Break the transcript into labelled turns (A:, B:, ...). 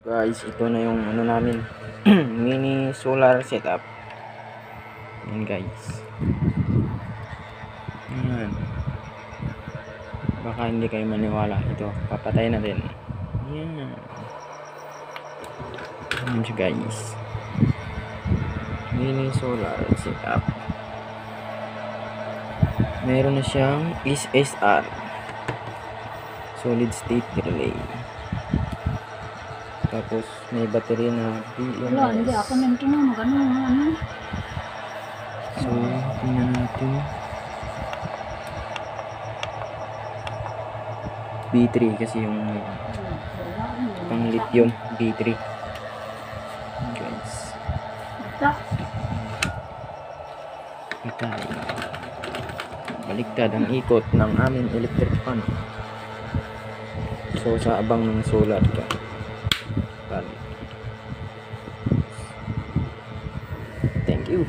A: Guys, ito na yung ano namin mini solar setup. Yan guys. Yan. Baka hindi kayo maniwala. Ito, papatay na din. Yan. Yan siya guys. Mini solar setup. Meron na siyang SSR, solid state relay. Tapos may battery na
B: Wala, hindi
A: BMS.
B: ako nito na ano.
A: So, tingnan natin. B3 kasi yung pang lithium B3. Guys. Patay. Baliktad ang ikot ng aming electric fan. So, sa abang ng solar ito. Thank you.